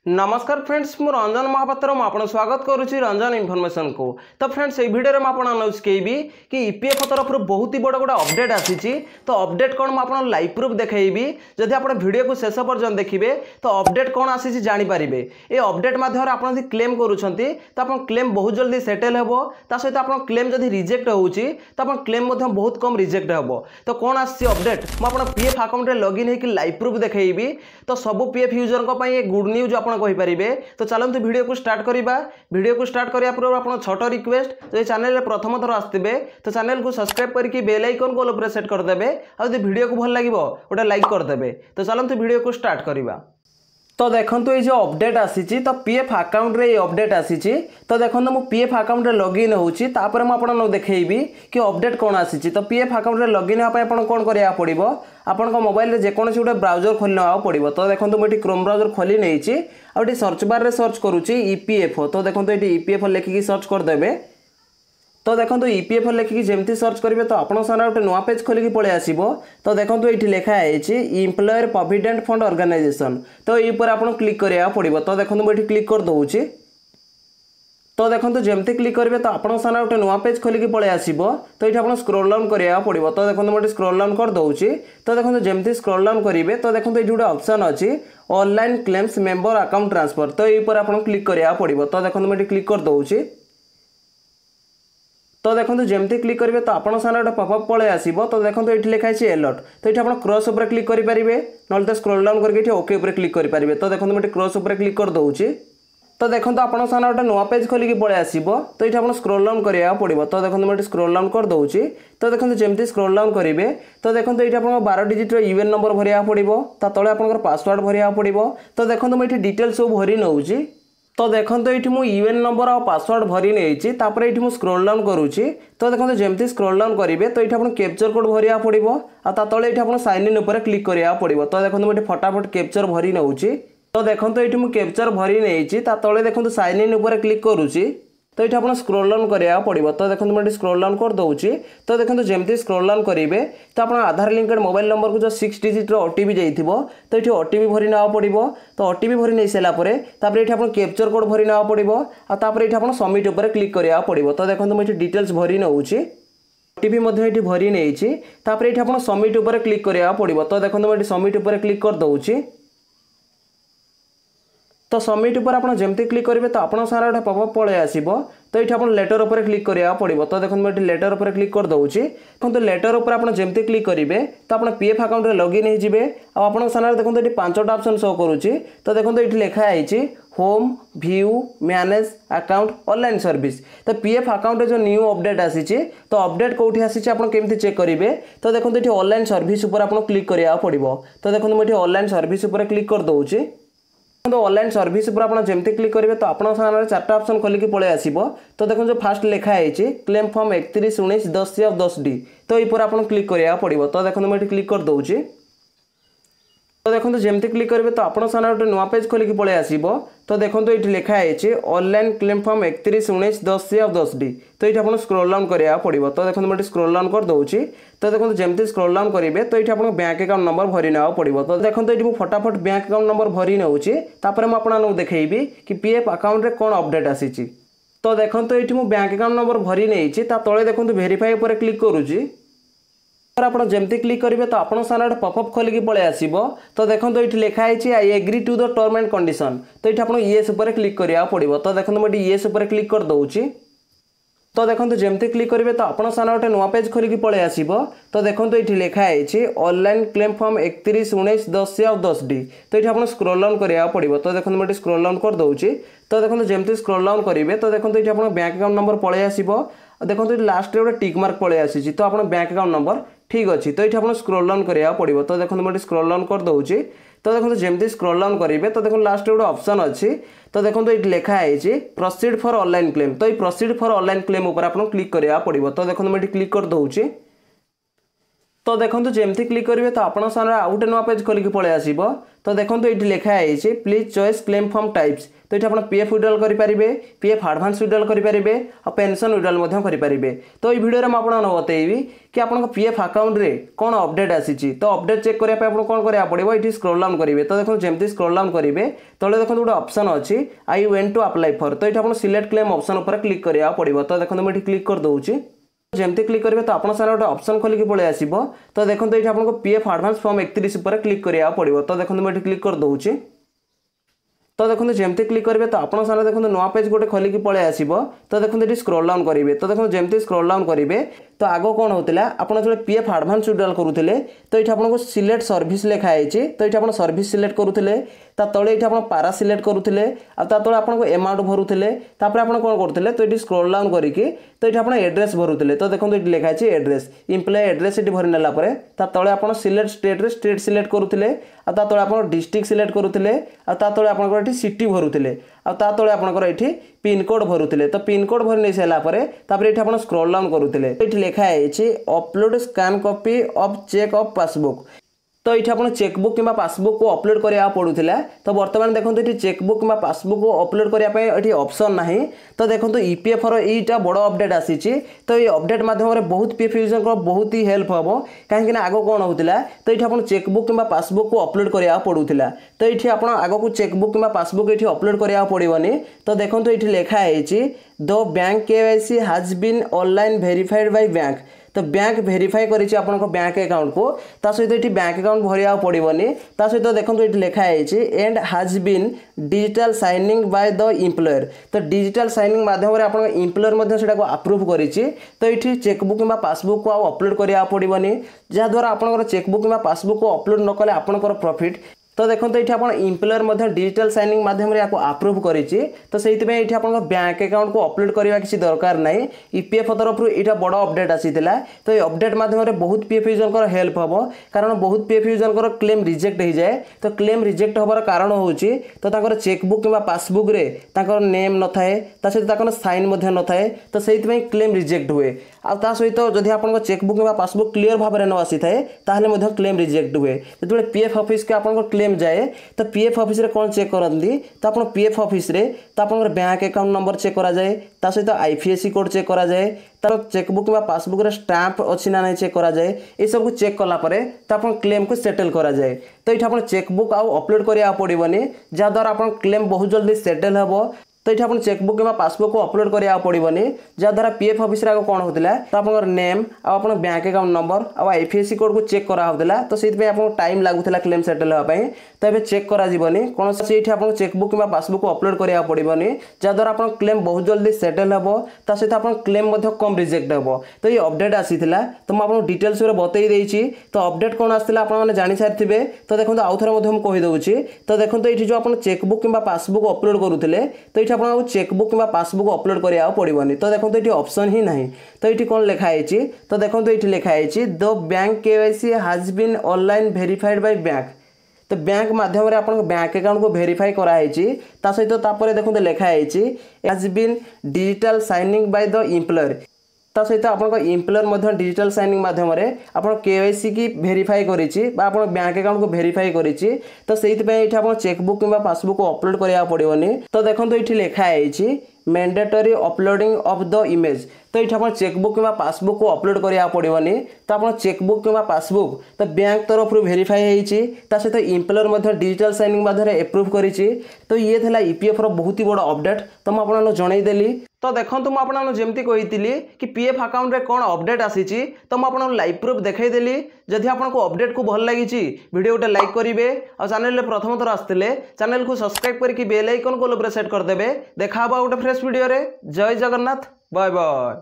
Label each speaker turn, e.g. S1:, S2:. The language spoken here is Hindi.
S1: नमस्कार फ्रेंड्स मु रंजन महापात्र मुझे स्वागत करुच्ची रंजन इनफॉरमेशन को। तो फ्रेंड्स ये वीडियो में आपको अनाउंस करी कि ईपीएफ तरफ बहुत ही बड़ गोटे अपडेट आसी। तो अपडेट कौन मुझे लाइव प्रूफ देखी जदि आप वीडियो को शेष पर्यटन देखिए तो अपडेट कौन आसी जानीपारे। ये अपडेट मध्यम आप क्लेम करुँच तो आप क्लेम बहुत जल्दी सेटेल हे सहित आप क्लेम जब रिजेक्ट होची तो आप क्लेम बहुत कम रिजेक्ट हे। तो कौन आसी अपडेट मुझे पीएफ अकाउंट लॉगिन होकर लाइव प्रूफ देखी। तो सब पीएफ यूजर गुड न्यूज आप कहींपारे। तो चलते वीडियो को स्टार्ट करवा। वीडियो को स्टार्ट करने पूर्व आप छोट रिक्वेस्ट जो चैनल में प्रथम थर आसते तो चैनल को सब्सक्राइब करके बेल आइकन को ऑल सेट करदे। और वीडियो को भल लगे गोटे लाइक करदे। तो चलते वीडियो को स्टार्ट करवा। तो देखो ये जो अपडेट आसी तो पीएफ अकाउंट रे अपडेट आसी। तो देखो मु पीएफ अकाउंट रे लॉगिन होची तापर मु आपन देखैबी कि अपडेट कौन आसी। तो पीएफ अकाउंट रे लॉगिन होपा आपन कौन करिया पड़िबो आपन को मोबाइल रे जे कोनसी गोटे ब्राउजर खोलना पड़िबो। तो देखो मुझे क्रोम ब्राउजर खोली नहीं आउट सर्च बार रे सर्च करूची ईपीएफओ। तो देखो ये ईपीएफओ लिखिकी सर्च करदेबे। तो देखो ईपीएफओ लिखिकी जमती सर्च करेंगे तो आपन सामने गोटे नुआ पेज खोलिकी पळे आसीबो। तो देखो ये लिखा है एम्प्लॉयर प्रोविडेंट फंड ऑर्गेनाइजेशन। तो ये ऊपर आपन क्लिक करिया पड़िबो। तो देखो मुझे क्लिक कर दउची। तो देखो जमती क्लिक करेंगे तो आपन सामने गोटे नुआ पेज खोलिकी पळे आसीबो। तो ये आपन स्क्रॉल डाउन करिया पड़िबो। तो देखो मुझे स्क्रॉल डाउन कर दउची। तो देखो जमती स्क्रॉल डाउन करेंगे तो देखो ये गोटे ऑप्शन अच्छी online claims member account transfer. तो ये ऊपर आपन क्लिक करिया पड़िबो। तो देखो मुझे क्लिक कर दउची। तो देखो जमती क्लिक करेंगे तो आपन सामने गोटे पॉपअप पळे आसीबो। तो देखो ये लिखा है अलर्ट। तो ये आप क्रॉस ऊपर क्लिक करेंगे ना तो स्क्रॉल डाउन करके ओके ऊपर क्लिक करेंगे। तो देखो मुझे क्रॉस ऊपर क्लिक कर दउची। तो देखो आपन सामने गोटे नुआ पेज खोलिकी पळे आसीबो। तो ये आप स्क्रॉल डाउन करिया पड़िबो। तो देखो मुझे स्क्रॉल डाउन कर दउची। तो देखो जमती स्क्रॉल डाउन करेंगे तो देखो ये आप 12 डिजिट यूएन नंबर भरिया पड़िबो। ता तळे आपन पासवर्ड भरिया पड़िबो। तो देखो मुझे डिटेल्स सब भरी नउची। तो देखो ये मुझे यूएन नंबर और पासवर्ड भरी नहीं तापर ये मुझे स्क्रॉल डाउन करुच्ची। तो देखो जमती स्क्रॉल डाउन करेंगे तो ये आप कैप्चर कोड भरिया पड़िबो। आ ता तळे ये आप साइन इन ऊपर क्लिक करिया पड़िबो। तो देखो मुझे फटाफट कैप्चर भरी नउची। तो देखो ये मुझे कैप्चर भरी नहीं ता तळे देखो साइन इन ऊपर क्लिक करुच्ची। तो ये आप स्क्रॉल डाउन करिया पड़िबो। तो देखो मुझे स्क्रॉल डाउन कर दउची। तो देखो जमती स्क्रॉल डाउन करेंगे तो आप आधार लिंकेड मोबाइल नंबर को जो 6 डिजिट ओटीपी जाइथिबो तो ये ओटीपी भरी ना पड़िबो। तो ओटीपी भरी नहीं सारा पर ये आप कैप्चर कोड भरी ना पड़िबो। और ये आप सबमिट ऊपर क्लिक करिया पड़िबो। तो देखो मुझे डिटेल्स भरी नउची ओटीपी ये भरी नहीं ये आप सबमिट ऊपर क्लिक करिया पड़िबो। तो देखो मुझे सबमिट ऊपर क्लिक कर दउची। तो सबमिट ऊपर आप जमती क्लिक करेंगे तो आपन सारा गोटे पॉपअप पळे आसीबो। तो ये आप लेटर ऊपर क्लिक करिया पड़िबो। तो देखो मुझे लेटर ऊपर क्लिक कर दउची। तो लेटर ऊपर आप जमती क्लिक करेंगे तो आप पीएफ अकाउंट रे लॉगिन हो जिवे। आपन सामने देखो ये 5टा ऑप्शन शो करूची। तो देखो ये लिखा है home view manage account online service. तो पीएफ अकाउंट जो न्यू अपडेट आसी तो अपडेट कौटी आसी आप केमती चेक करेंगे। तो देखो ये ऑनलाइन सर्विस ऊपर आप क्लिक करिया पड़िबो। तो देखो मुझे ऑनलाइन सर्विस ऊपर क्लिक कर दउची। तो ऑनलाइन सर्विस ऊपर आप जमती क्लिक करेंगे तो आपन सामने 4टा ऑप्शन खोलिकी पळे आसीबो। तो देखो जो फास्ट लिखा है क्लेम फॉर्म 311910C/10D। तो ये आप क्लिक करिया पड़िबो। तो देखो मुझे क्लिक कर दउची। तो देखो जमती क्लिक करेंगे तो आपन सामने गोटे नुआ पेज खोलिकी पळे आसीबो। तो देखो ये लिखा है ऑनलाइन क्लेम फॉर्म 311910C/10D। तो ये आप स्क्रॉल डाउन करिया पड़िबो। तो देखो मुझे स्क्रॉल डाउन कर दउची। तो देखो जमती स्क्रॉल डाउन करेंगे तो ये आप बैंक अकाउंट नंबर भरी ना पड़िबो। तो देखो ये फटाफट बैंक अकाउंट नंबर भरी नउची तापर मैं आपन देखैबी कि पीएफ अकाउंट रे कोन अपडेट आसी। तो देखो ये मु बैंक अकाउंट नंबर भरी नहीं ता तळे देखो वेरीफाई ऊपर क्लिक करूची। आप जमती क्लिक करेंगे तो आपन सामने पॉपअप खोलिकी पळे आसीबो। तो देखो ये लिखा है I agree to the term and condition. तो ये आप येस ऊपर क्लिक करिया पड़िबो। तो देखो मुझे येस ऊपर क्लिक कर दउची। तो देखो जमती क्लिक करेंगे तो आपन सामने गोटे नुआ पेज खोलिकी पळे आसीबो। तो देखो ये लिखा है ऑनलाइन क्लेम फॉर्म 311910C/10D। तो ये आप स्क्रॉल डाउन करिया पड़िबो। तो देखो मुझे स्क्रॉल डाउन कर दउची। तो देखो जमती स्क्रॉल डाउन करेंगे तो देखो ये आप बैंक अकाउंट नंबर पळे आसीबो। देखो लास्ट रे गोटे टिक मार्क पळे आसी। तो आप बैंक अकाउंट नंबर ठीक अच्छी। तो ये आप स्क्रॉल डाउन करिया पड़िबो। तो देखो मुझे स्क्रॉल डाउन कर दउची। तो देखो जमती स्क्रॉल डाउन करेंगे तो देखो लास्ट गोटे ऑप्शन अच्छी। तो देखो ये लिखा है प्रोसीड फॉर ऑनलाइन क्लेम। तो ये प्रोसीड फॉर ऑनलाइन क्लेम ऊपर आप क्लिक करिया पड़िबो। तो देखो मुझे क्लिक कर दउची। तो देखो जमती क्लिक करेंगे तो आपन सामने आउ गोटे नुआ पेज खोलिकी पळे आसीबो। तो देखो ये लिखा है please choice claim form types. तो ये आप पीएफ विड्रॉल करेंगे, पीएफ आडभांस विड्रॉल करेंगे और पेंशन विड्रॉल करेंगे। तो ये वीडियो में आपको बतैबी कि आप पीएफ अकाउंट रे कौन अपडेट आसी। तो अपडेट चेक करने आपको कौन करा पड़ो, ये स्क्रॉल डाउन करेंगे। तो देखो जमी स्क्रॉल डाउन करेंगे तले देखो गोटे ऑप्शन अच्छी I want to apply for. तो ये आप सिलेक्ट क्लेम ऑप्शन पर क्लिक करा पड़ो। तो देखो मुझे क्लिक कर दूसरी, जमती क्लिक करेंगे तो आपन सारे गोटे ऑप्शन खोलिक पलि आसो। तो देखो ये आपको पीएफ आडभांस फॉर्म 31 पर क्लिक करा पड़ो। तो देखो मुझे क्लिक कर दूसरी। तो देखो जमती क्लिक करेंगे तो आपन सारे देखो नुआ पेज गोटे खोलिक पलि आसो। तो देखो ये स्क्रॉल डाउन करेंगे। तो देखो जमती स्क्रॉल डाउन करेंगे तो आग कौन होता आपड़ जो पीएफ आडभांस विड्रॉल करुले तो ये आपको सिलेक्ट सर्विस लिखाई। तो ये आप सर्विस सिलेक्ट करुले, तले ये आप पारा सिलेक्ट करुले, तले आपको एमाउंट भरुले, तापर आप कौन करुले। तो ये स्क्रॉल डाउन करके तो ये आप एड्रेस भरुले। तो देखो ये लिखाई एड्रेस एम्प्लॉय एड्रेस ये भरी नेला तले आप सिलेक्ट स्टेट रे स्टेट सिलेक्ट करुले, तले आप डिस्ट्रिक्ट सिलेक्ट करुले, तले आप सिटी भरुले, तले आपंकर पिनकोड भरुले। तो पिनकोड भरी नहीं सारापर ये आप स्क्रॉल डाउन करुले। ये लिखाई upload scan copy of cheque of passbook. तो ये आप चेकबुक कि पासबुक को अपलोड करा पड़ूला। तो बर्तमान देखो ये चेकबुक कि पासबुक को अपलोड करने ऑप्शन ना। तो देखो ईपीएफ यहाँ बड़ अपडेट आसी। तो ये अपडेट माध्यम बहुत पीएफ यूजर को बहुत ही हेल्प हम, कहीं आग कौन होता। तो ये आप चेकबुक कि पासबुक को अपलोड करा पड़ूला। तो ये आप आग को चेकबुक कि पासबुक ये अपलोड करा पड़ोनी। तो देखो ये लिखाई the bank KYC has been online verified by bank. तो बैंक वेरीफाई करिछि आपनको बैंक अकाउंट को, ता सहित ये बैंक अकाउंट भरिया पड़ोनी। ता सहित देखो ये लिखाई and has been digital signing by the employer. तो डिजिटल साइनिंग माध्यम आप एम्प्लॉयर को अप्रूव करिछि। तो ये चेकबुक कि पासबुक को अपलोड करा पड़ोनी, जहाद्वारा आप चेकबुक कि पासबुक को अपलोड न कले आपंकर प्रॉफिट। तो देखो ये आप एम्प्लॉयर डिजिटल साइनिंग माध्यम अप्रूव करिछि। तो से आप बैंक अकाउंट को अपलोड करने किसी दरकार नहीं। ईपीएफ तरफ यहाँ बड़ अपडेट आसीला। तो ये अपडेट माध्यम बहुत पीएफ यूजर हेल्प हम, कारण बहुत पीएफ यूजर क्लेम रिजेक्ट हो जाए। तो क्लेम रिजेक्ट होबार कारण हूँ तो चेकबुक कि पासबुक रे नेम न थाए, सहित साइन न थाए। तो से क्लेम रिजेक्ट हुए। आ सहित जदि आप चेकबुक कि पासबुक क्लीयर भाव में न आसी थाए ताहले क्लेम रिजेक्ट हुए। जो पीएफ ऑफिस के आप क्लेम जाए तो पीएफ ऑफिस रे कौन चेक करती। तो आप पीएफ ऑफिस रे तो आप बैंक अकाउंट नंबर चेक करा जाए, ता सहित आईपीएससी कोड चेक करा जाए, तार चेकबुक कि पासबुक रे स्टाम्प अच्छी ना नहीं चेक करा जाए। ये सब चेक कला परे तो आप क्लेम को सेटल करा जाए। तो ये आप चेकबुक आउ अपलोड करा पड़ोनी, जहाद्वारा आप क्लेम बहुत जल्दी सेटल हम। तो ये आप चेकबुक कि पासबुक को अपलोड करा पड़ोनी, जहाद्वारा पीएफ ऑफिस रे कौन होता तो आप नेम आप बैंक अकाउंट नंबर और आईपीएससी कोड को चेक कराला। तो से आपको टाइम लगुला क्लेम सेटल होगापी। तो ये चेक करा कौन से आप चेकबुक कि पासबुक को अपलोड करा पड़ोनी, जहाद्वारा आप क्लेम बहुत जल्दी सेटल हम, सहित आप क्लेम कम रिजेक्ट हम। तो ये अपडेट आसीला। तो मुझे आपको डिटेल्स बतई देछि। तो अपडेट कौन आसाला आपने जानी सारी। तो देखो आउ थे मुझे कहीदे। तो देखो ये जो आप चेकबुक कि पासबुक अपलोड करुले तो ये आप चेकबुक कि पासबुक अपलोड करा पड़ोनी। तो देखो ये ऑप्शन ही नहीं। तो ये कौन लिखाई। तो देखो ये लिखाई the bank KYC has been online verified by bank. तो बैंक माध्यम आप बैंक अकाउंट को वेरीफाई कराई। सहित देखो लिखाई has been digital signing by the employer. ता सहित आप एम्प्लॉयर डिजिटल साइनिंग माध्यम आप केवाईसी की वेरीफाई करिछि बा आप बैंक अकाउंट को वेरीफाई करिछि। तो से आप चेकबुक कि पासबुक को अपलोड करा पड़ोनी। तो देखो ये लिखाई mandatory uploading of the image. तो ये आप चेकबुक कि पासबुक को अपलोड करा पड़ोनी। तो आप चेकबुक कि पासबुक तो बैंक तरफ वेरीफाई सहित एम्प्लॉयर डिजिटल साइनिंग माध्यम एप्रूव करिछि। तो ये था ईपीएफ बहुत ही बड़ अपडेट। तो मुझे जनईदेली। तो देखो मुझे जमी कही कि पीएफ अकाउंट रे कौन अपडेट आसी। तो मुझे लाइव प्रूफ देखईदेली। जदि आपको अपडेट को भल लगी वीडियो गोटे लाइक करेंगे और चैनल प्रथम थर आसते चैनल को सब्सक्राइब करके बेल आइकन को सेट करदे। देखा गोटे फ्रेश वीडियो रे। जय जगन्नाथ, बाय बाय।